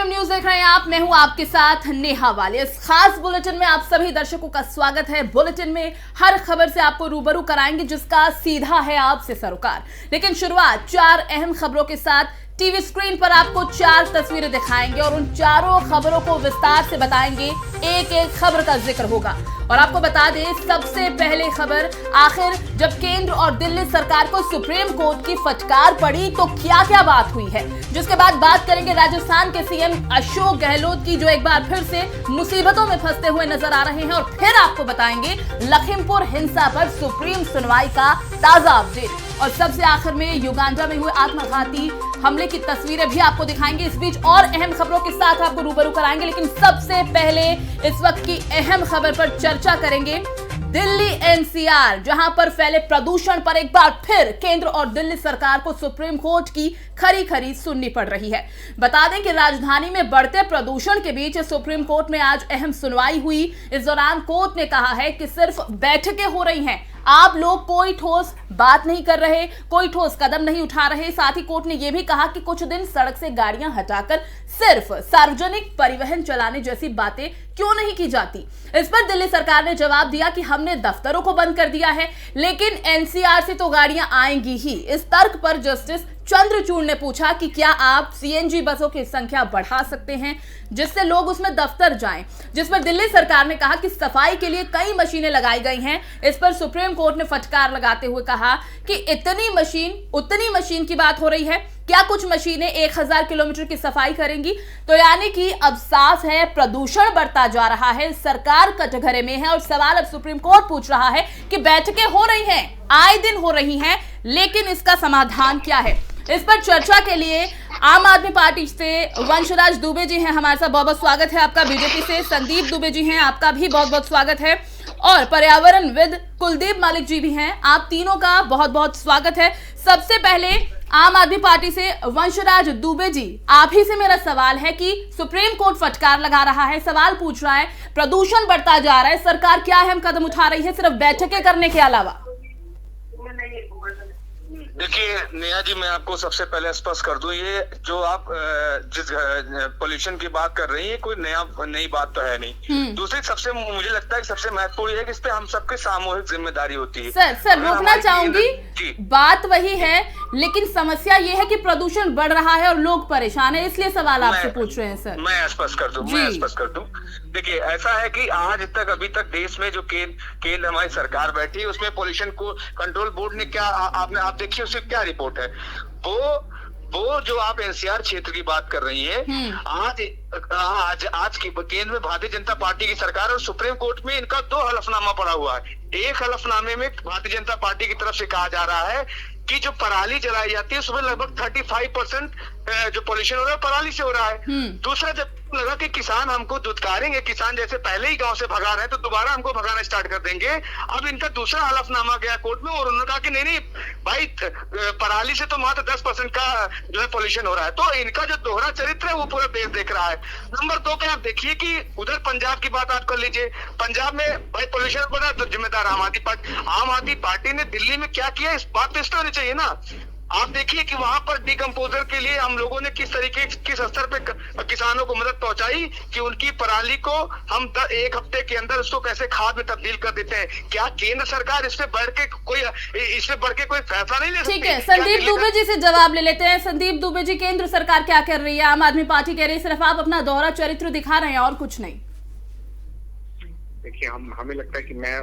M news देख रहे हैं आप। मैं हूं आपके साथ नेहा वाले। इस खास बुलेटिन में आप सभी दर्शकों का स्वागत है। बुलेटिन में हर खबर से आपको रूबरू कराएंगे जिसका सीधा है आपसे सरोकार। लेकिन शुरुआत 4 अहम खबरों के साथ। टीवी स्क्रीन पर आपको 4 तस्वीरें दिखाएंगे और उन चारों खबरों को विस्तार से बताएंगे। एक एक खबर का जिक्र होगा और आपको बता दें, सबसे पहले खबर, आखिर जब केंद्र और दिल्ली सरकार को सुप्रीम कोर्ट की फटकार पड़ी तो क्या क्या बात हुई है। जिसके बाद बात करेंगे राजस्थान के सीएम अशोक गहलोत की, जो एक बार फिर से मुसीबतों में फंसते हुए नजर आ रहे हैं। और फिर आपको बताएंगे लखीमपुर हिंसा पर सुप्रीम सुनवाई का ताजा अपडेट। और सबसे आखिर में युगांडा में हुए आत्मघाती हमले की तस्वीरें भी आपको दिखाएंगे। इस बीच और अहम खबरों के साथ आपको रूबरू कराएंगे। लेकिन सबसे पहले इस वक्त की अहम खबर पर चर्चा करेंगे। दिल्ली एनसीआर, जहां पर फैले प्रदूषण पर एक बार फिर केंद्र और दिल्ली सरकार को सुप्रीम कोर्ट की खरी खरी सुननी पड़ रही है। बता दें कि राजधानी में बढ़ते प्रदूषण के बीच सुप्रीम कोर्ट में आज अहम सुनवाई हुई। इस दौरान कोर्ट ने कहा है कि सिर्फ बैठकें हो रही हैं, आप लोग कोई ठोस बात नहीं कर रहे, कोई ठोस कदम नहीं उठा रहे। साथ ही कोर्ट ने यह भी कहा कि कुछ दिन सड़क से गाड़ियां हटाकर सिर्फ सार्वजनिक परिवहन चलाने जैसी बातें क्यों नहीं की जाती। इस पर दिल्ली सरकार ने जवाब दिया कि हमने दफ्तरों को बंद कर दिया है, लेकिन एनसीआर से तो गाड़ियां आएंगी ही। इस तर्क पर जस्टिस चंद्रचूड़ ने पूछा कि क्या आप सीएनजी बसों की संख्या बढ़ा सकते हैं जिससे लोग उसमें दफ्तर जाएं। जिस पर दिल्ली सरकार ने कहा कि सफाई के लिए कई मशीनें लगाई गई हैं। इस पर सुप्रीम कोर्ट ने फटकार लगाते हुए कहा कि इतनी मशीन उतनी मशीन की बात हो रही है, क्या कुछ मशीनें 1000 किलोमीटर की सफाई करेंगी। तो यानी कि अब साफ है, प्रदूषण बढ़ता जा रहा है, सरकार कटघरे में है। और सवाल अब सुप्रीम कोर्ट पूछ रहा है कि बैठकें हो रही हैं, आए दिन हो रही हैं, लेकिन इसका समाधान क्या है। इस पर चर्चा के लिए आम आदमी पार्टी से वंशराज दुबे जी हैं हमारे साथ, बहुत बहुत स्वागत है आपका। बीजेपी से संदीप दुबे जी हैं, आपका भी बहुत बहुत स्वागत है। और पर्यावरणविद कुलदीप मलिक जी भी हैं, आप तीनों का बहुत बहुत स्वागत है। सबसे पहले आम आदमी पार्टी से वंशराज दुबे जी, आप ही से मेरा सवाल है कि सुप्रीम कोर्ट फटकार लगा रहा है, सवाल पूछ रहा है, प्रदूषण बढ़ता जा रहा है, सरकार क्या अहम कदम उठा रही है सिर्फ बैठकें करने के अलावा। देखिए नेहा जी, मैं आपको सबसे पहले स्पष्ट कर दूं, ये जो आप जिस पोल्यूशन की बात कर रही है कोई नई बात तो है नहीं। दूसरी सबसे मुझे लगता है कि सबसे महत्वपूर्ण है कि इस पे हम सबकी सामूहिक जिम्मेदारी होती है। सर रोकना चाहूंगी, बात वही है, लेकिन समस्या ये है कि प्रदूषण बढ़ रहा है और लोग परेशान है, इसलिए सवाल आपसे पूछ रहे हैं सर। मैं स्पष्ट कर दूं, देखिए ऐसा है कि आज तक अभी तक देश में जो केंद्र हमारी सरकार बैठी है उसमें पोल्यूशन को कंट्रोल बोर्ड ने क्या आप देखिए उसकी क्या रिपोर्ट है। वो जो आप एनसीआर क्षेत्र की बात कर रही है, आज की केंद्र में भारतीय जनता पार्टी की सरकार और सुप्रीम कोर्ट में इनका 2 हलफनामा पड़ा हुआ है। एक हलफनामे में भारतीय जनता पार्टी की तरफ से कहा जा रहा है कि जो पराली जलाई जाती है उसमें लगभग 35% जो पोल्यूशन हो रहा है पराली से हो रहा है। दूसरा, जब लगा कि किसान हमको दुत्कारेंगे, किसान जैसे पहले ही गांव से भगा रहे हैं तो दोबारा हमको भगाना स्टार्ट कर देंगे। अब इनका दूसरा हलफनामा गया कोर्ट में और उन्होंने कहा कि नहीं भाई, पराली से तो मात्र 10% का जो है पोल्यूशन हो रहा है। तो इनका जो दोहरा चरित्र है वो पूरा देश देख रहा है। नंबर 2 पे आप देखिए कि उधर पंजाब की बात आप कर लीजिए। पंजाब में भाई पोल्यूशन बढ़ा तो जिम्मेदार आम आदमी पार्टी ने दिल्ली में क्या किया, इस बात तो इस होनी चाहिए ना। आप देखिए कि वहां पर डिकम्पोजर के लिए हम लोगों ने किस स्तर पे किसानों को मदद पहुंचाई कि उनकी पराली को हम 1 हफ्ते के अंदर उसको कैसे खाद में तब्दील कर देते हैं। क्या केंद्र सरकार इससे बढ़ के कोई फैसला नहीं ले सकती? ठीक है, संदीप दुबे जी से जवाब ले लेते हैं। संदीप दुबे जी, केंद्र सरकार क्या कर रही है? आम आदमी पार्टी कह रही है सिर्फ आप अपना दोहरा चरित्र दिखा रहे हैं और कुछ नहीं। देखिए, हमें लगता है कि मैं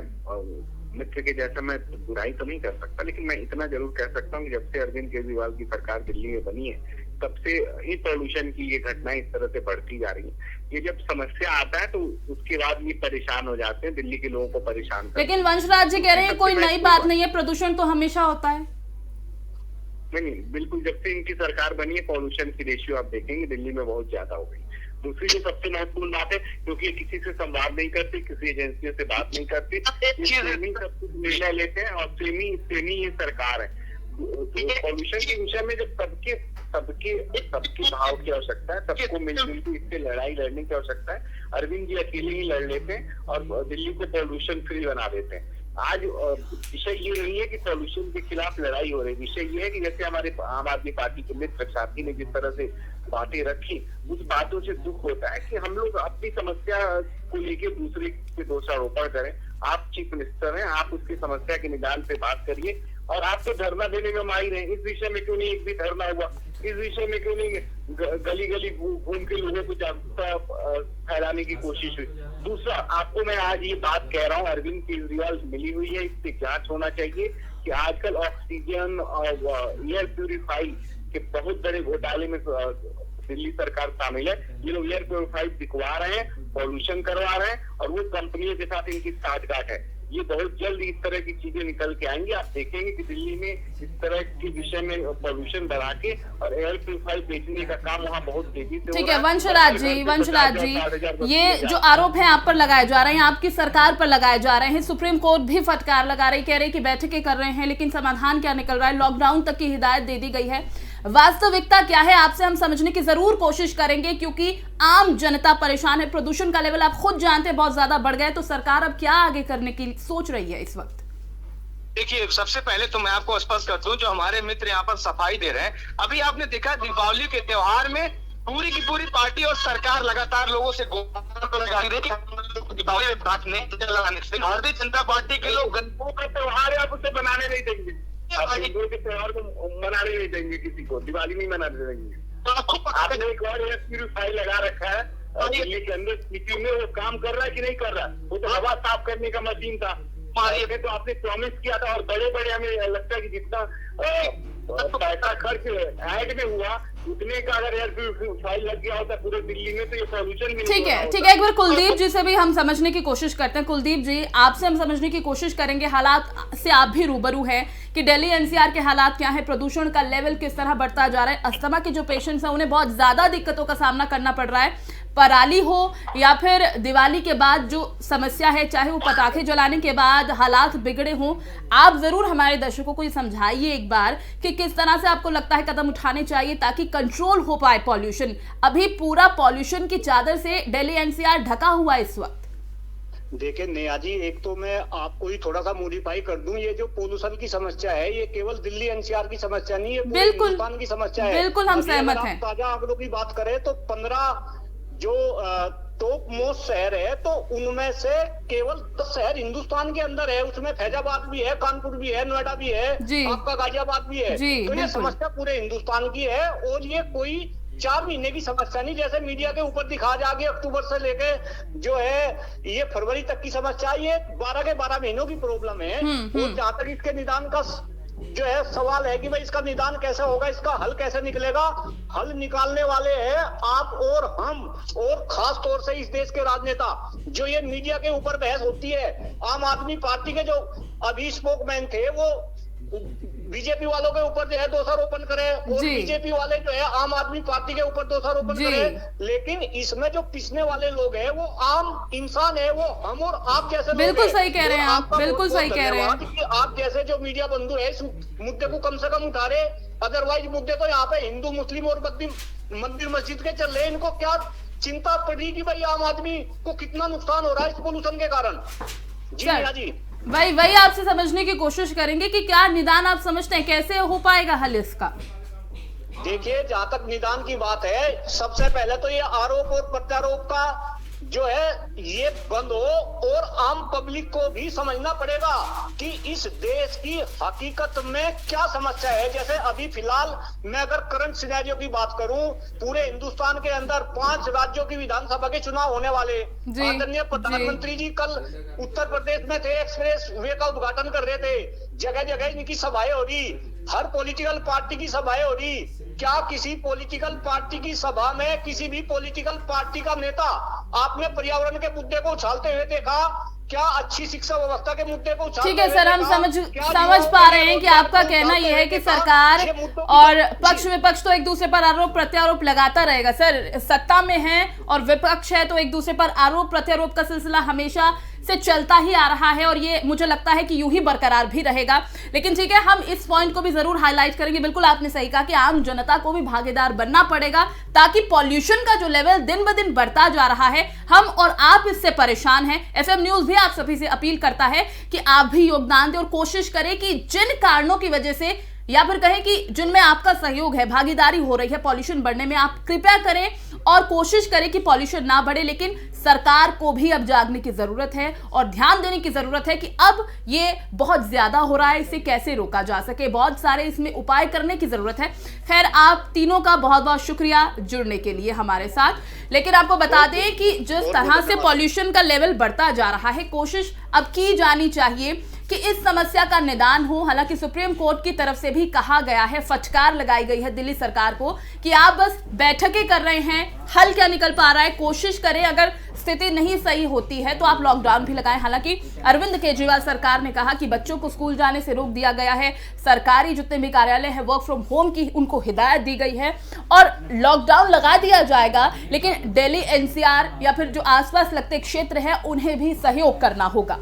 मित्र के जैसा मैं बुराई तो नहीं कर सकता, लेकिन मैं इतना जरूर कह सकता हूँ कि जब से अरविंद केजरीवाल की सरकार दिल्ली में बनी है तब से ही पोल्यूशन की ये घटनाएं इस तरह से बढ़ती जा रही है। ये जब समस्या आता है तो उसके बाद ये परेशान हो जाते हैं, दिल्ली के लोगों को परेशान करते हैं। लेकिन वंशराज जी कह रहे हैं कोई नई बात नहीं है, प्रदूषण तो हमेशा होता है। नहीं, बिल्कुल, जब से इनकी सरकार बनी है पोल्यूशन की रेशियो आप देखेंगे दिल्ली में बहुत ज्यादा हो गई। दूसरी जो सबसे महत्वपूर्ण बात है, क्योंकि किसी से संवाद नहीं करते, किसी एजेंसियों से बात नहीं करती, सब कुछ निर्णय लेते हैं और सेमी ये सरकार है। पॉल्यूशन के विषय में जब सबके भाव की आवश्यकता है, सबको मिलजुल के इससे लड़ाई लड़ने की आवश्यकता है। अरविंद जी अकेले ही लड़ लेते हैं और दिल्ली को पॉल्यूशन फ्री बना देते हैं। आज विषय ये नहीं है कि पॉल्यूशन के खिलाफ लड़ाई हो रही, विषय ये है कि जैसे हमारे आम आदमी पार्टी के मित्र साथी ने जिस तरह से बातें रखी, उस बातों से दुख होता है कि हम लोग अपनी समस्या को लेके दूसरे पे दोषारोपण करें। आप चीफ मिनिस्टर हैं, आप उसकी समस्या के निदान पे बात करिए, और आप तो धरना देने में माहिर हैं। इस विषय में क्यों नहीं एक भी धरना हुआ? इस विषय में क्यों नहीं गली गली घूम के लोगों को जागरूकता फैलाने की कोशिश हुई? दूसरा, आपको मैं आज ये बात कह रहा हूँ, अरविंद केजरीवाल मिली हुई है, इस पे जांच होना चाहिए कि आजकल ऑक्सीजन और एयर प्यूरिफाई के बहुत बड़े घोटाले में दिल्ली सरकार शामिल है। ये लोग एयर प्यूरिफाई बिकवा रहे हैं, पॉल्यूशन करवा रहे हैं, और वो कंपनियों के साथ इनकी साठगांठ है। ये बहुत जल्द इस तरह की चीजें निकल के आएंगी। आप देखेंगे कि दिल्ली में इस तरह के विषय में पॉल्यूशन बढ़ा के और एयर प्यूरिफाई बेचने का काम वहाँ बहुत तेजी से। ठीक है वंशराज जी, ये जो आरोप है आप पर लगाए जा रहे हैं, आपकी सरकार पर लगाए जा रहे हैं, सुप्रीम कोर्ट भी फटकार लगा रही, कह रही कि बैठकें कर रहे हैं, लेकिन समाधान क्या निकल रहा है? लॉकडाउन तक की हिदायत दे दी गई है। वास्तविकता क्या है आपसे हम समझने की जरूर कोशिश करेंगे, क्योंकि आम जनता परेशान है। प्रदूषण का लेवल आप खुद जानते हैं बहुत ज्यादा बढ़ गया है, तो सरकार अब क्या आगे करने की सोच रही है इस वक्त? देखिए, सबसे पहले तो मैं आपको स्पष्ट कर दूं, जो हमारे मित्र यहाँ पर सफाई दे रहे हैं, अभी आपने देखा दीपावली के त्योहार में पूरी की पूरी पार्टी और सरकार लगातार लोगों से दीपावली में बात नहीं लगाने से भारतीय जनता पार्टी के लोग गणों का त्योहार आप उसे बनाने नहीं देंगे, हिंदुओं के त्योहार को मनाने नहीं देंगे, किसी को दिवाली नहीं मनाने देंगे। आपने एक और एयर प्यूरिफाई लगा रखा है दिल्ली के अंदर, सिटी में वो काम कर रहा है कि नहीं कर रहा? वो तो हवा साफ करने का मशीन था। तो आपने प्रॉमिस किया था, और बड़े बड़े हमें लगता है कि जितना पैसा खर्च ऐड में हुआ उतने का अगर एयर प्यूरिफाई लग गया होता पूरे दिल्ली में तो ये पॉल्यूशन भी ठीक है। एक बार कुलदीप जी से भी हम समझने की कोशिश करते हैं। कुलदीप जी, आपसे हम समझने की कोशिश करेंगे, हालात से आप भी रूबरू हैं कि दिल्ली एनसीआर के हालात क्या है, प्रदूषण का लेवल किस तरह बढ़ता जा रहा है, अस्थमा के जो पेशेंट्स हैं उन्हें बहुत ज्यादा दिक्कतों का सामना करना पड़ रहा है, पराली हो या फिर दिवाली के बाद जो समस्या है, चाहे वो पटाखे जलाने के बाद हालात बिगड़े हों। आप जरूर हमारे दर्शकों को ये समझाइए एक बार कि किस तरह से आपको लगता है कदम उठाने चाहिए ताकि कंट्रोल हो पाए पॉल्यूशन। अभी पूरा पॉल्यूशन की चादर से दिल्ली एनसीआर ढका हुआ है इस वक्त। देखिए नेहा जी, एक तो मैं आपको ही थोड़ा सा मॉडिफाई कर दूं, ये जो पोल्यूशन की समस्या है ये केवल दिल्ली एनसीआर की समस्या नहीं है, बिल्कुल हिंदुस्तान की समस्या है। बिल्कुल हम सहमत हैं। ताजा आंकड़ों की बात करें तो 15 जो टॉप मोस्ट शहर है तो उनमें से केवल 10 शहर हिंदुस्तान के अंदर है, उसमें फैजाबाद भी है, कानपुर भी है, नोएडा भी है, आपका गाजियाबाद भी है। तो ये समस्या पूरे हिंदुस्तान की है, और ये कोई 4 महीने की समस्या नहीं जैसे मीडिया के ऊपर दिखा जाके अक्टूबर से लेके जो है ये फरवरी तक की समस्या, ये 12 के 12 महीनों की प्रॉब्लम है। और जहां तक इसके निदान का जो है सवाल है कि भाई इसका निदान कैसे होगा, इसका हल कैसे निकलेगा, हल निकालने वाले हैं आप और हम, और खास तौर से इस देश के राजनेता। जो ये मीडिया के ऊपर बहस होती है, आम आदमी पार्टी के जो अभी स्पोकमैन थे वो बीजेपी वालों के ऊपर जो है दोषारोपण करे, और बीजेपी वाले जो है आम आदमी पार्टी के ऊपर दोषारोपण करे, लेकिन इसमें जो पिसने वाले लोग हैं वो आम इंसान है, वो हम और आप जैसे। बिल्कुल सही कह रहे हैं आप, बिल्कुल सही कह रहे हैं कि आप जैसे जो मीडिया बंधु है इस मुद्दे को कम से कम उठा रहे। अदरवाइज मुद्दे तो यहाँ पे हिंदू मुस्लिम और मंदिर मस्जिद के चल रहे हैं, इनको क्या चिंता पड़ी कि भाई आम आदमी को कितना नुकसान हो रहा है इस पोल्यूशन के कारण। जी वही आपसे समझने की कोशिश करेंगे कि क्या निदान आप समझते हैं, कैसे हो पाएगा हल इसका? देखिए, जहां तक निदान की बात है, सबसे पहले तो ये आरोप और प्रत्यारोप का जो है ये बंद हो, और आम पब्लिक को भी समझना पड़ेगा कि इस देश की हकीकत में क्या समस्या है। जैसे अभी फिलहाल मैं अगर करंट सिनेरियो की बात करूं, पूरे हिंदुस्तान के अंदर 5 राज्यों की विधानसभा के चुनाव होने वाले। आदरणीय प्रधानमंत्री जी कल उत्तर प्रदेश में थे, एक्सप्रेस वे का उद्घाटन कर रहे थे, जगह जगह इनकी सभाएं हो रही, हर पॉलिटिकल पार्टी की सभाएं हो रही। क्या किसी पॉलिटिकल पार्टी की सभा में किसी भी पॉलिटिकल पार्टी का नेता आपने पर्यावरण के मुद्दे को उछालते हुए देखा? क्या अच्छी शिक्षा व्यवस्था के मुद्दे को उछालते? ठीक है सर, हम समझ पा रहे हैं कि आपका कहना यह है कि सरकार और पक्ष विपक्ष तो एक दूसरे पर आरोप प्रत्यारोप लगाता रहेगा। सर, सत्ता में है और विपक्ष है तो एक दूसरे पर आरोप प्रत्यारोप का सिलसिला हमेशा से चलता ही आ रहा है, और ये मुझे लगता है कि यूं ही बरकरार भी रहेगा। लेकिन ठीक है, हम इस पॉइंट को भी जरूर हाईलाइट करेंगे। बिल्कुल आपने सही कहा कि आम जनता को भी भागीदार बनना पड़ेगा, ताकि पॉल्यूशन का जो लेवल दिन ब दिन बढ़ता जा रहा है, हम और आप इससे परेशान हैं। एफएम न्यूज भी आप सभी से अपील करता है कि आप भी योगदान दें और कोशिश करें कि जिन कारणों की वजह से या फिर कहें कि जिनमें आपका सहयोग है, भागीदारी हो रही है पॉल्यूशन बढ़ने में, आप कृपया करें और कोशिश करें कि पॉल्यूशन ना बढ़े। लेकिन सरकार को भी अब जागने की जरूरत है और ध्यान देने की जरूरत है कि अब ये बहुत ज्यादा हो रहा है, इसे कैसे रोका जा सके। बहुत सारे इसमें उपाय करने की जरूरत है। खैर, आप तीनों का बहुत बहुत शुक्रिया जुड़ने के लिए हमारे साथ। लेकिन आपको बता दें कि जिस तरह से पॉल्यूशन का लेवल बढ़ता जा रहा है, कोशिश अब की जानी चाहिए कि इस समस्या का निदान हो। हालांकि सुप्रीम कोर्ट की तरफ से भी कहा गया है, फटकार लगाई गई है दिल्ली सरकार को कि आप बस बैठकें कर रहे हैं, हल क्या निकल पा रहा है, कोशिश करें, अगर स्थिति नहीं सही होती है तो आप लॉकडाउन भी लगाएं। हालांकि अरविंद केजरीवाल सरकार ने कहा कि बच्चों को स्कूल जाने से रोक दिया गया है, सरकारी जितने भी कार्यालय हैं वर्क फ्रॉम होम की उनको हिदायत दी गई है और लॉकडाउन लगा दिया जाएगा। लेकिन दिल्ली एनसीआर या फिर जो आसपास लगते क्षेत्र है उन्हें भी सहयोग करना होगा।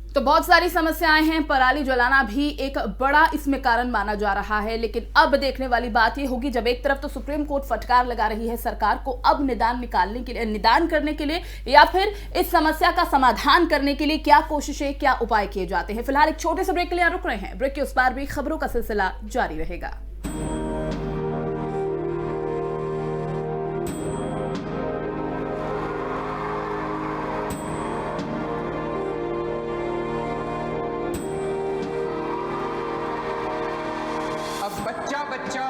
तो बहुत सारी समस्याएं हैं, पराली जलाना भी एक बड़ा इसमें कारण माना जा रहा है। लेकिन अब देखने वाली बात यह होगी, जब एक तरफ तो सुप्रीम कोर्ट फटकार लगा रही है सरकार को अब निदान करने के लिए या फिर इस समस्या का समाधान करने के लिए क्या कोशिशें, क्या उपाय किए जाते हैं। फिलहाल एक छोटे से ब्रेक के लिए रुक रहे हैं। ब्रेक के उस पार भी खबरों का सिलसिला जारी रहेगा। बच्चा बच्चा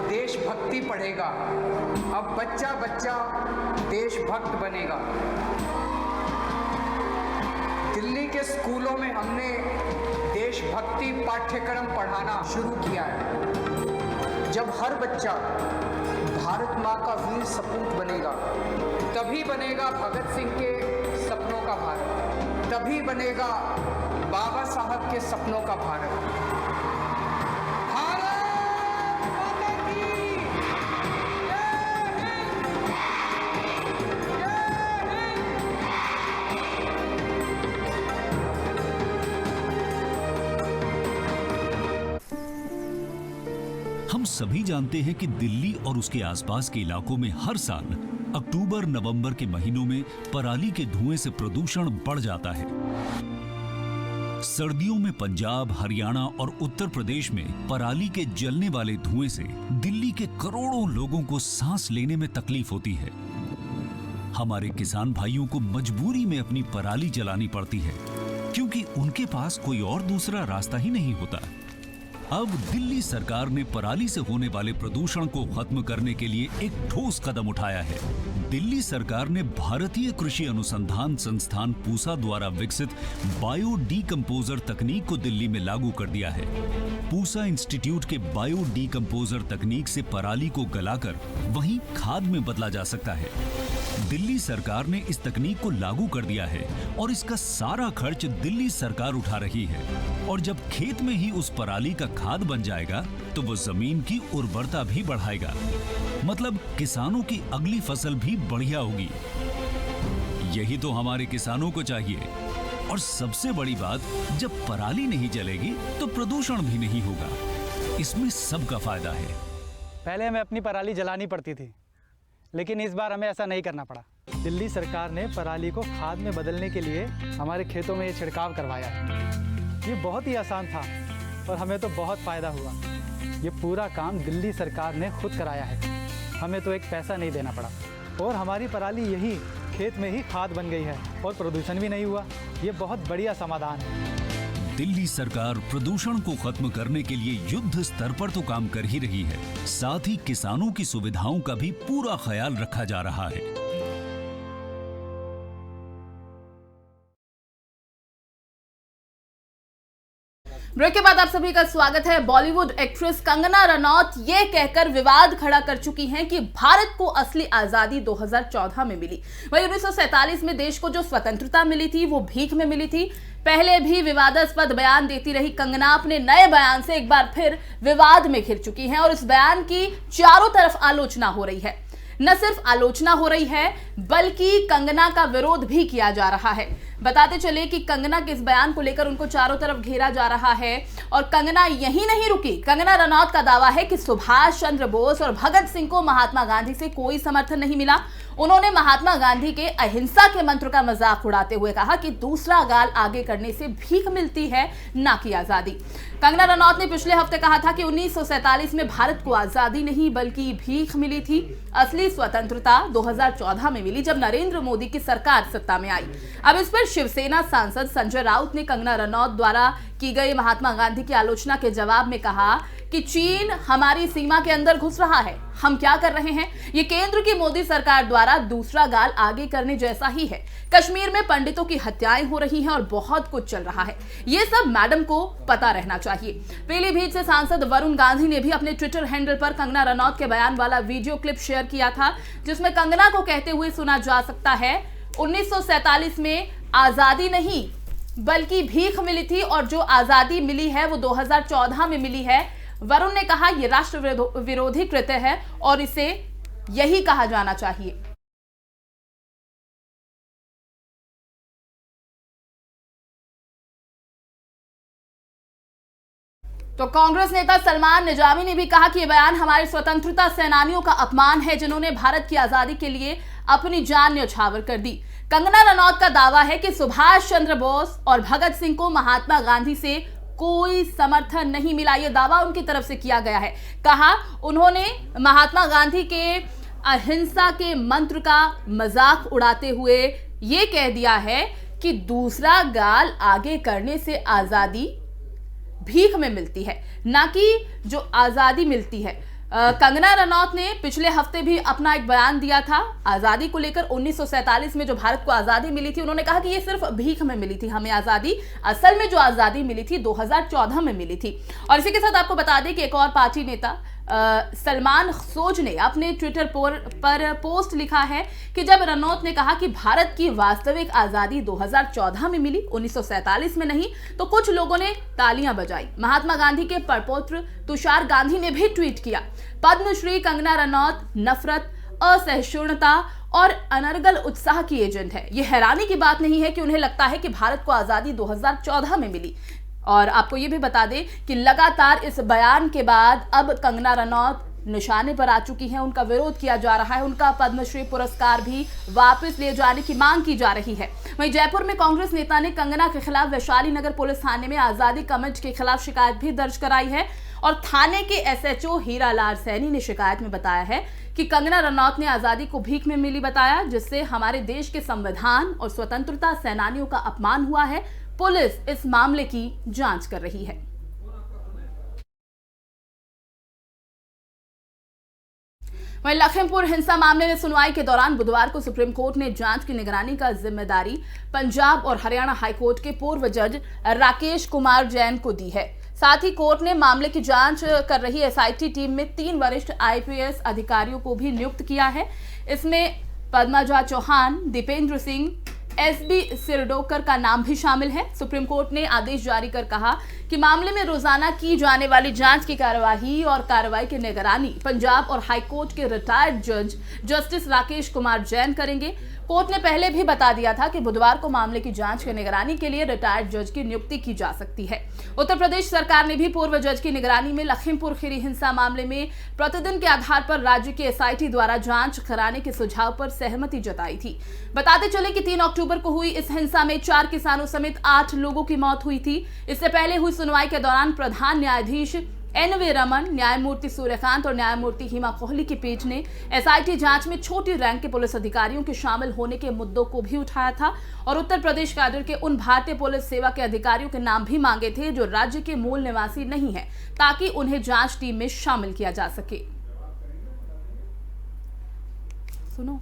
देशभक्ति पढ़ेगा, अब बच्चा बच्चा देशभक्त बनेगा। दिल्ली के स्कूलों में हमने देशभक्ति पाठ्यक्रम पढ़ाना शुरू किया है। जब हर बच्चा भारत माँ का वीर सपूत बनेगा, तभी बनेगा भगत सिंह के सपनों का भारत, तभी बनेगा बाबा साहब के सपनों का भारत। हम सभी जानते हैं कि दिल्ली और उसके आसपास के इलाकों में हर साल अक्टूबर नवंबर के महीनों में पराली के धुएं से प्रदूषण बढ़ जाता है। सर्दियों में पंजाब, हरियाणा और उत्तर प्रदेश में पराली के जलने वाले धुएं से दिल्ली के करोड़ों लोगों को सांस लेने में तकलीफ होती है। हमारे किसान भाइयों को मजबूरी में अपनी पराली जलानी पड़ती है क्योंकि उनके पास कोई और दूसरा रास्ता ही नहीं होता। अब दिल्ली सरकार ने पराली से होने वाले प्रदूषण को खत्म करने के लिए एक ठोस कदम उठाया है। दिल्ली सरकार ने भारतीय कृषि अनुसंधान संस्थान पूसा द्वारा विकसित बायो डीकंपोजर तकनीक को दिल्ली में लागू कर दिया है। पूसा इंस्टीट्यूट के बायो डीकंपोजर तकनीक से पराली को गलाकर वहीं खाद में बदला जा सकता है। दिल्ली सरकार ने इस तकनीक को लागू कर दिया है और इसका सारा खर्च दिल्ली सरकार उठा रही है। और जब खेत में ही उस पराली का खाद बन जाएगा तो वो जमीन की उर्वरता भी बढ़ाएगा, मतलब किसानों की अगली फसल भी बढ़िया होगी। यही तो हमारे किसानों को चाहिए। और सबसे बड़ी बात, जब पराली नहीं जलेगी तो प्रदूषण भी नहीं होगा। इसमें सबका फायदा है। पहले हमें अपनी पराली जलानी पड़ती थी, लेकिन इस बार हमें ऐसा नहीं करना पड़ा। दिल्ली सरकार ने पराली को खाद में बदलने के लिए हमारे खेतों में ये छिड़काव करवाया। ये बहुत ही आसान था और हमें तो बहुत फ़ायदा हुआ। ये पूरा काम दिल्ली सरकार ने खुद कराया है, हमें तो एक पैसा नहीं देना पड़ा और हमारी पराली यही खेत में ही खाद बन गई है और प्रदूषण भी नहीं हुआ। ये बहुत बढ़िया समाधान है। दिल्ली सरकार प्रदूषण को खत्म करने के लिए युद्ध स्तर पर तो काम कर ही रही है, साथ ही किसानों की सुविधाओं का भी पूरा ख्याल रखा जा रहा है। ब्रेक के बाद आप सभी का स्वागत है। बॉलीवुड एक्ट्रेस कंगना रनौत ये कहकर विवाद खड़ा कर चुकी हैं कि भारत को असली आजादी 2014 में मिली। वही 1947 में देश को जो स्वतंत्रता मिली थी वो भीख में मिली थी। पहले भी विवादास्पद बयान देती रही कंगना अपने नए बयान से एक बार फिर विवाद में घिर चुकी हैं और इस बयान की चारों तरफ आलोचना हो रही है। न सिर्फ आलोचना हो रही है बल्कि कंगना का विरोध भी किया जा रहा है। बताते चले कि कंगना के इस बयान को लेकर उनको चारों तरफ घेरा जा रहा है और कंगना यही नहीं रुकी। कंगना रनौत का दावा है कि सुभाष चंद्र बोस और भगत सिंह को महात्मा गांधी से कोई समर्थन नहीं मिला। उन्होंने महात्मा गांधी के अहिंसा के मंत्र का मजाक उड़ाते हुए कहा कि दूसरा गाल आगे करने से भीख मिलती है, ना कि आजादी। कंगना रनौत ने पिछले हफ्ते कहा था कि 1947 में भारत को आजादी नहीं बल्कि भीख मिली थी। असली स्वतंत्रता 2014 में मिली जब नरेंद्र मोदी की सरकार सत्ता में आई। अब इस पर शिवसेना सांसद संजय राउत ने कंगना रनौत द्वारा की गई महात्मा गांधी की आलोचना के जवाब में कहा कि चीन हमारी सीमा के अंदर घुस रहा है, हम क्या कर रहे हैं? ये केंद्र की मोदी सरकार द्वारा दूसरा गाल आगे करने जैसा ही है। कश्मीर में पंडितों की हत्याएं हो रही हैं और बहुत कुछ चल रहा है। ये सब मैडम को पता रहना चाहिए। पीलीभीत से सांसद वरुण गांधी ने भी अपने ट्विटर हैंडल पर कंगना रनौत के बयान वाला वीडियो क्लिप शेयर किया था, जिसमें कंगना को कहते हुए सुना जा सकता है 1947 में आजादी नहीं बल्कि भीख मिली थी और जो आजादी मिली है वो 2014 में मिली है। वरुण ने कहा यह राष्ट्र विरोधी कृत्य है और इसे यही कहा जाना चाहिए। तो कांग्रेस नेता सलमान निजामी ने भी कहा कि यह बयान हमारे स्वतंत्रता सेनानियों का अपमान है जिन्होंने भारत की आजादी के लिए अपनी जान न्यौछावर कर दी। कंगना रनौत का दावा है कि सुभाष चंद्र बोस और भगत सिंह को महात्मा गांधी से कोई समर्थन नहीं मिला। यह दावा उनकी तरफ से किया गया है। कहा उन्होंने महात्मा गांधी के अहिंसा के मंत्र का मजाक उड़ाते हुए यह कह दिया है कि दूसरा गाल आगे करने से आजादी भीख में मिलती है, ना कि जो आजादी मिलती है। कंगना रनौत ने पिछले हफ्ते भी अपना एक बयान दिया था आजादी को लेकर। 1947 में जो भारत को आजादी मिली थी, उन्होंने कहा कि ये सिर्फ भीख में मिली थी हमें आजादी, असल में जो आजादी मिली थी 2014 में मिली थी। और इसी के साथ आपको बता दें कि एक और पार्टी नेता सलमान सोज ने अपने ट्विटर पर पोस्ट लिखा है कि जब रनौत ने कहा कि भारत की वास्तविक आजादी 2014 में मिली, 1947 में नहीं, तो कुछ लोगों ने तालियां बजाई। महात्मा गांधी के परपौत्र तुषार गांधी ने भी ट्वीट किया, पद्मश्री कंगना रनौत नफरत, असहिष्णुता और अनर्गल उत्साह की एजेंट है। यह हैरानी की बात नहीं है कि उन्हें लगता है कि भारत को आजादी 2014 में मिली। और आपको ये भी बता दें कि लगातार इस बयान के बाद अब कंगना रनौत निशाने पर आ चुकी हैं। उनका विरोध किया जा रहा है, उनका पद्मश्री पुरस्कार भी वापस ले जाने की मांग की जा रही है। वहीं जयपुर में कांग्रेस नेता ने कंगना के खिलाफ वैशाली नगर पुलिस थाने में आजादी कमेटी के खिलाफ शिकायत भी दर्ज कराई है। और थाने के SHO हीरा लाल सैनी ने शिकायत में बताया है कि कंगना रनौत ने आजादी को भीख में मिली बताया, जिससे हमारे देश के संविधान और स्वतंत्रता सेनानियों का अपमान हुआ है। पुलिस इस मामले की जांच कर रही है। वहीं लखीमपुर हिंसा मामले में सुनवाई के दौरान बुधवार को सुप्रीम कोर्ट ने जांच की निगरानी का जिम्मेदारी पंजाब और हरियाणा हाईकोर्ट के पूर्व जज राकेश कुमार जैन को दी है। साथ ही कोर्ट ने मामले की जांच कर रही SIT टीम में 3 वरिष्ठ IPS अधिकारियों को भी नियुक्त किया है। इसमें पद्मजा चौहान, दीपेंद्र सिंह, SB सिरडोकर का नाम भी शामिल है। सुप्रीम कोर्ट ने आदेश जारी कर कहा कि मामले में रोजाना की जाने वाली जांच की कार्यवाही और कार्रवाई की निगरानी पंजाब और हाईकोर्ट के रिटायर्ड जज जस्टिस राकेश कुमार जैन करेंगे। कोर्ट ने पहले भी बता दिया था कि बुधवार को मामले की जांच की निगरानी के लिए रिटायर्ड जज की नियुक्ति की जा सकती है। उत्तर प्रदेश सरकार ने भी पूर्व जज की निगरानी में लखीमपुर खीरी हिंसा मामले में प्रतिदिन के आधार पर राज्य के SIT द्वारा जांच कराने के सुझाव पर सहमति जताई थी। बताते चले कि 3 अक्टूबर को हुई इस हिंसा में 4 किसानों समेत 8 लोगों की मौत हुई थी। इससे पहले हुई सुनवाई के दौरान प्रधान न्यायाधीश NV रमन, न्यायमूर्ति सूर्यकांत और न्यायमूर्ति हिमा कोहली की पीठ ने SIT जांच में छोटी रैंक के पुलिस अधिकारियों के शामिल होने के मुद्दों को भी उठाया था और उत्तर प्रदेश कैडर के उन भारतीय पुलिस सेवा के अधिकारियों के नाम भी मांगे थे जो राज्य के मूल निवासी नहीं हैं, ताकि उन्हें जांच टीम में शामिल किया जा सके। सुनो।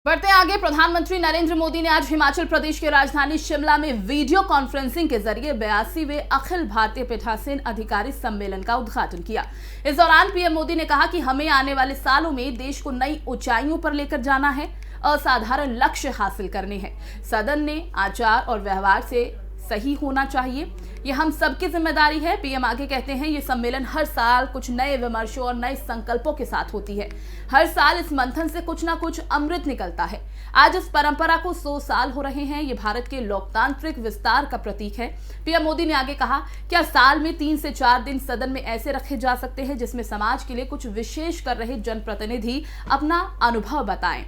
बढ़ते आगे, प्रधानमंत्री नरेंद्र मोदी ने आज हिमाचल प्रदेश की राजधानी शिमला में वीडियो कॉन्फ्रेंसिंग के जरिए 82वें अखिल भारतीय पीठासीन अधिकारी सम्मेलन का उद्घाटन किया। इस दौरान पीएम मोदी ने कहा कि हमें आने वाले सालों में देश को नई ऊंचाइयों पर लेकर जाना है, असाधारण लक्ष्य हासिल करने हैं। सदन ने आचार और व्यवहार से सही होना चाहिए। ये हम सबकी जिम्मेदारी है। पीएम आगे कहते हैं, ये सम्मेलन हर साल कुछ नए विमर्शों और नए संकल्पों के साथ होती है। हर साल इस मंथन से कुछ ना कुछ अमृत निकलता है। आज इस परंपरा को 100 साल हो रहे हैं। ये भारत के लोकतांत्रिक विस्तार का प्रतीक है। पीएम मोदी ने आगे कहा, क्या साल में 3 से 4 दिन सदन में ऐसे रखे जा सकते हैं जिसमें समाज के लिए कुछ विशेष कर रहे जनप्रतिनिधि अपना अनुभव बताएं।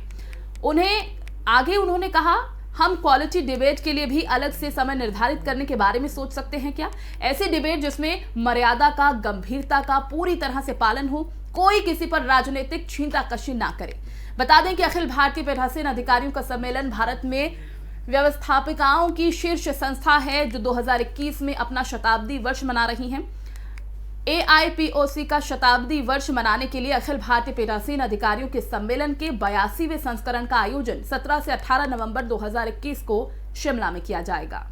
उन्होंने कहा, हम क्वालिटी डिबेट के लिए भी अलग से समय निर्धारित करने के बारे में सोच सकते हैं क्या? ऐसे डिबेट जिसमें मर्यादा का, गंभीरता का पूरी तरह से पालन हो, कोई किसी पर राजनीतिक छींटाकशी ना करे। बता दें कि अखिल भारतीय पीठासीन अधिकारियों का सम्मेलन भारत में व्यवस्थापिकाओं की शीर्ष संस्था है जो 2021 में अपना शताब्दी वर्ष मना रही हैं। AIPOC का शताब्दी वर्ष मनाने के लिए अखिल भारतीय पीठासीन अधिकारियों के सम्मेलन के 82वें संस्करण का आयोजन 17 से 18 नवंबर 2021 को शिमला में किया जाएगा।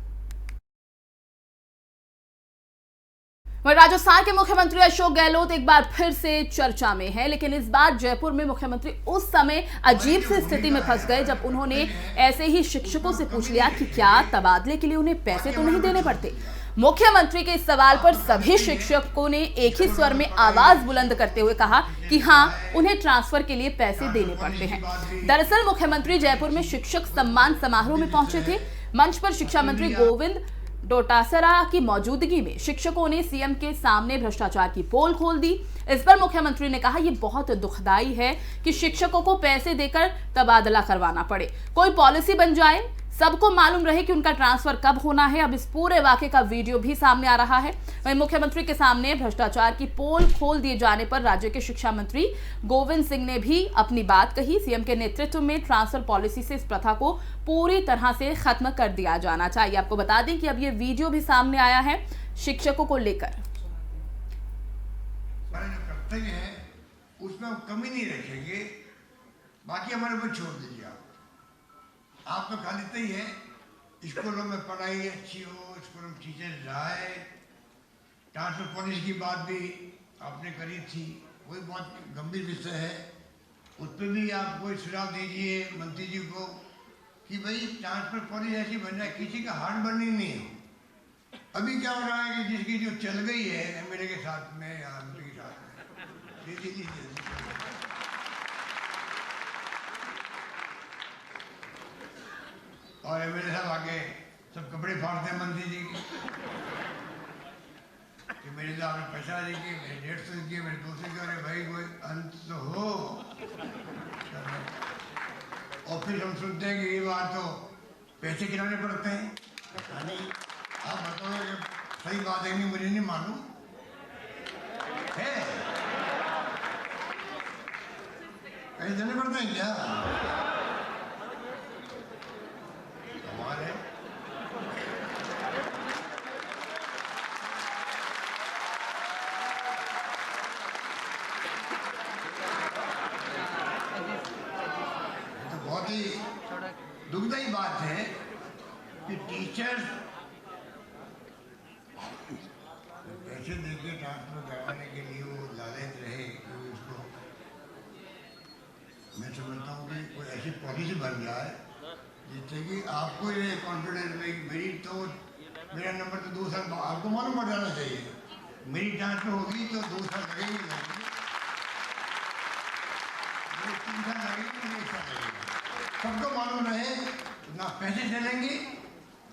राजस्थान के मुख्यमंत्री अशोक गहलोत एक बार फिर से चर्चा में है, लेकिन इस बार जयपुर में मुख्यमंत्री उस समय अजीब सी स्थिति में फंस गए जब उन्होंने ऐसे ही शिक्षकों से पूछ लिया कि क्या तबादले के लिए उन्हें पैसे तो नहीं देने पड़ते। मुख्यमंत्री के इस सवाल पर सभी शिक्षकों ने एक ही स्वर में आवाज बुलंद करते हुए कहा कि हाँ, उन्हें ट्रांसफर के लिए पैसे देने पड़ते हैं। दरअसल मुख्यमंत्री जयपुर में शिक्षक सम्मान समारोह में पहुंचे थे। मंच पर शिक्षा मंत्री गोविंद डोटासरा की मौजूदगी में शिक्षकों ने सीएम के सामने भ्रष्टाचार की पोल खोल दी। इस पर मुख्यमंत्री ने कहा, यह बहुत दुखदाई है कि शिक्षकों को पैसे देकर तबादला करवाना पड़े। कोई पॉलिसी बन जाए, सबको मालूम रहे कि उनका ट्रांसफर कब होना है। अब इस पूरे वाकये का वीडियो भी सामने आ रहा है। वहीं मुख्यमंत्री के सामने भ्रष्टाचार की पोल खोल दिए जाने पर राज्य के शिक्षा मंत्री गोविंद सिंह ने भी अपनी बात कही। सीएम के नेतृत्व में ट्रांसफर पॉलिसी से इस प्रथा को पूरी तरह से खत्म कर दिया जाना चाहिए। आपको बता दें कि अब ये वीडियो भी सामने आया है शिक्षकों को लेकर। कर्तव्य है उसमें हम कमी नहीं रखेंगे, बाकी हमारे ऊपर छोड़ दीजिए। आप तो खाली इतना ही है, स्कूलों में पढ़ाई अच्छी हो, स्कूलों में टीचर आए। ट्रांसफर पॉलिसी की बात भी आपने करी थी, वही बहुत गंभीर विषय है। उस पर भी आप कोई सुझाव दीजिए मंत्री जी को कि भाई ट्रांसफर पॉलिसी ऐसी बन जाए किसी का हार्ड बर्निंग नहीं हो। अभी क्या हो रहा है कि जिसकी जो चल गई है एमएलए के साथ में या मंत्री के साथ में, और एमएलए साहब आके सब कपड़े फाड़ते हैं मंत्री जी कि मेरे लिए आपने पैसा देखिए, मेरे 150 दिए, मेरे 200 के। अरे भाई कोई अंत तो हो। और फिर हम सुनते हैं कि ये बार तो पैसे गिराने पड़ते हैं। आप बताओ कि सही बात है नहीं, मुझे नहीं मालूम है। पैसे देने पड़ते हैं क्या? दुखदाई बात है कि टीचर्स पैसे देके ट्रांसफर करवाने के लिए वो लालच रहे कि उसको, मैं समझता हूँ कि कोई ऐसी पॉलिसी बन जाए जिससे कि आपको ये कॉन्फिडेंस में मेरा नंबर तो 2 साल आपको मालूम पड़ जाना चाहिए। मेरी ट्रांसफर होगी तो 2 साल लगेगी, 3 साल लगेगी, 1 साल लगेगा। सबको मालूम रहे, ना पैसे चलेंगे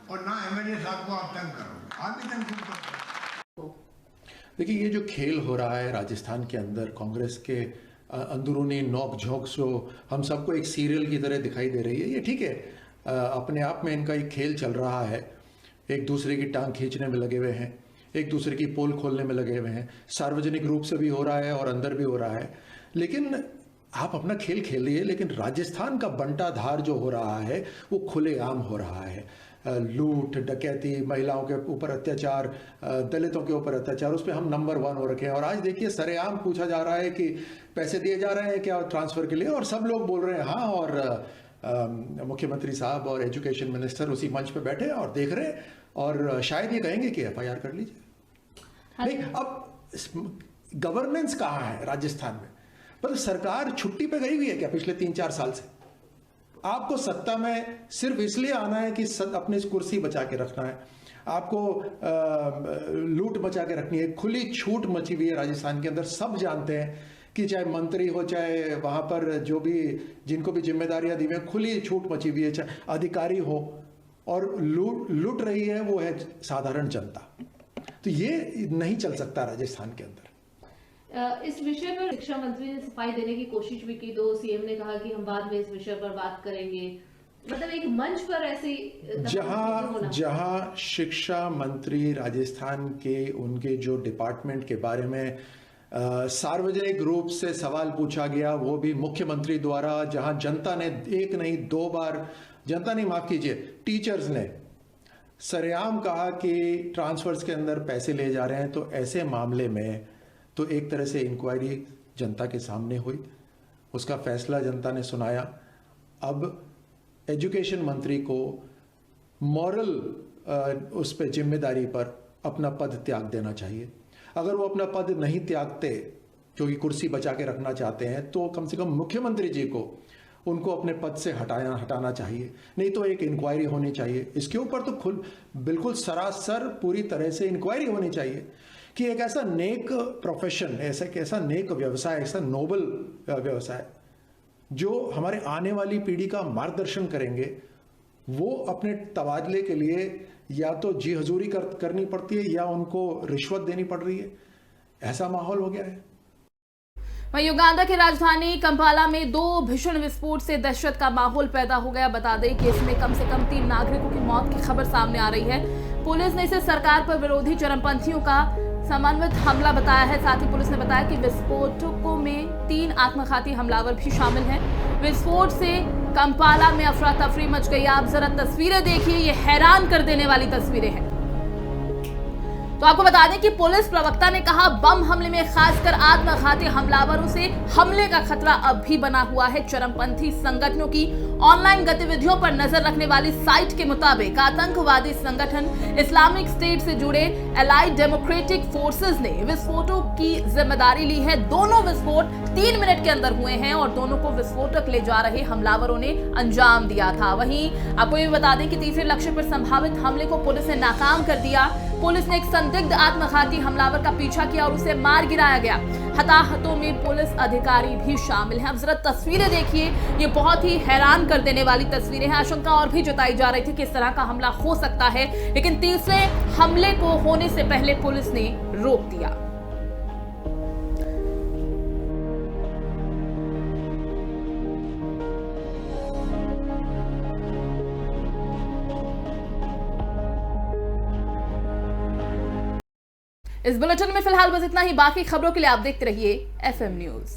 और ना एमएलए साहब को आप तंग करोगे, आप भी तंग करोगे। देखिए, ये जो खेल हो रहा है राजस्थान के अंदर, कांग्रेस के अंदरूनी नोक झोंक जो हम सबको एक सीरियल की तरह दिखाई दे रही है, ये ठीक है, अपने आप में इनका एक खेल चल रहा है। एक दूसरे की टांग खींचने में लगे हुए हैं, एक दूसरे की पोल खोलने में लगे हुए हैं, सार्वजनिक रूप से भी हो रहा है और अंदर भी हो रहा है। लेकिन आप अपना खेल खेलिए, लेकिन राजस्थान का बंटाधार जो हो रहा है वो खुलेआम हो रहा है। लूट, डकैती, महिलाओं के ऊपर अत्याचार, दलितों के ऊपर अत्याचार, उस पर हम नंबर 1 हो रखे हैं। और आज देखिए सरेआम पूछा जा रहा है कि पैसे दिए जा रहे हैं क्या ट्रांसफ़र के लिए, और सब लोग बोल रहे हैं हाँ। और मुख्यमंत्री साहब और एजुकेशन मिनिस्टर उसी मंच पे बैठे और देख रहे हैं, और शायद ये कहेंगे कि FIR कर लीजिए। नहीं, अब गवर्नेंस कहाँ है राजस्थान में? पर सरकार छुट्टी पे गई हुई है क्या पिछले 3-4 साल से? आपको सत्ता में सिर्फ इसलिए आना है कि अपनी कुर्सी बचा के रखना है। आपको लूट मचा के रखनी है। खुली छूट मची हुई है राजस्थान के अंदर। सब जानते हैं कि चाहे मंत्री हो, चाहे वहाँ पर जो भी जिनको भी जिम्मेदारियां दी हुई हैं, खुली छूट मची हुई है। चाहे अधिकारी हो, और लूट रही है वो है साधारण जनता। तो ये नहीं चल सकता राजस्थान के अंदर। इस विषय पर शिक्षा मंत्री ने सफाई देने की कोशिश भी की, तो सीएम ने कहा कि हम बाद में इस विषय पर बात करेंगे। मतलब एक मंच पर ऐसी जहां शिक्षा मंत्री राजस्थान के उनके जो डिपार्टमेंट के बारे में सार्वजनिक रूप से सवाल पूछा गया, वो भी मुख्यमंत्री द्वारा, जहां जनता ने एक नहीं दो बार, जनता नहीं माफ कीजिए, टीचर्स ने सरेआम कहा कि ट्रांसफर्स के अंदर पैसे ले जा रहे हैं, तो ऐसे मामले में तो एक तरह से इंक्वायरी जनता के सामने हुई, उसका फैसला जनता ने सुनाया। अब एजुकेशन मंत्री को मॉरल उस पे जिम्मेदारी पर अपना पद त्याग देना चाहिए। अगर वो अपना पद नहीं त्यागते क्योंकि कुर्सी बचा के रखना चाहते हैं, तो कम से कम मुख्यमंत्री जी को उनको अपने पद से हटाना चाहिए, नहीं तो एक इंक्वायरी होनी चाहिए। इसके ऊपर तो बिल्कुल सरासर पूरी तरह से इंक्वायरी होनी चाहिए कि एक ऐसा नेक प्रोफेशन, ऐसा नेक व्यवसाय, ऐसा नोबल व्यवसाय जो हमारे आने वाली पीढ़ी का मार्गदर्शन करेंगे, वो अपने तबादले के लिए या तो जी हजूरी करनी पड़ती है या उनको रिश्वत देनी पड़ रही है। ऐसा माहौल हो गया है। वहीं युगांडा की राजधानी कंपाला में 2 भीषण विस्फोट से दहशत का माहौल पैदा हो गया। बता दें कि इसमें कम से कम 3 नागरिकों की मौत की खबर सामने आ रही है। पुलिस ने इसे सरकार पर विरोधी चरमपंथियों का समन्वित हमला बताया है। साथ ही पुलिस ने बताया कि विस्फोटकों में 3 आत्मघाती हमलावर भी शामिल हैं। विस्फोट से कंपाला में अफरा तफरी मच गई। आप जरा तस्वीरें देखिए, ये हैरान कर देने वाली तस्वीरें हैं। तो आपको बता दें कि पुलिस प्रवक्ता ने कहा, बम हमले में खासकर आत्मघाती हमलावरों से हमले का खतरा अब भी बना हुआ है। चरमपंथी संगठनों की ऑनलाइन गतिविधियों पर नजर रखने वाली साइट के मुताबिक आतंकवादी संगठन इस्लामिक स्टेट से जुड़े एलाइड डेमोक्रेटिक फोर्सेस ने विस्फोटों की जिम्मेदारी ली है। दोनों विस्फोट 3 मिनट के अंदर हुए हैं और दोनों को विस्फोटक ले जा रहे हमलावरों ने अंजाम दिया था। वहीं आपको ये बता दें कि तीसरे लक्ष्य पर संभावित हमले को पुलिस ने नाकाम कर दिया। पुलिस ने एक संदिग्ध आत्मघाती हमलावर का पीछा किया और उसे मार गिराया गया। हताहतों में पुलिस अधिकारी भी शामिल हैं। अब जरा तस्वीरें देखिए, ये बहुत ही हैरान कर देने वाली तस्वीरें हैं। आशंका और भी जताई जा रही थी कि इस तरह का हमला हो सकता है, लेकिन तीसरे हमले को होने से पहले पुलिस ने रोक दिया। इस बुलेटिन में फिलहाल बस इतना ही। बाकी खबरों के लिए आप देखते रहिए FM न्यूज।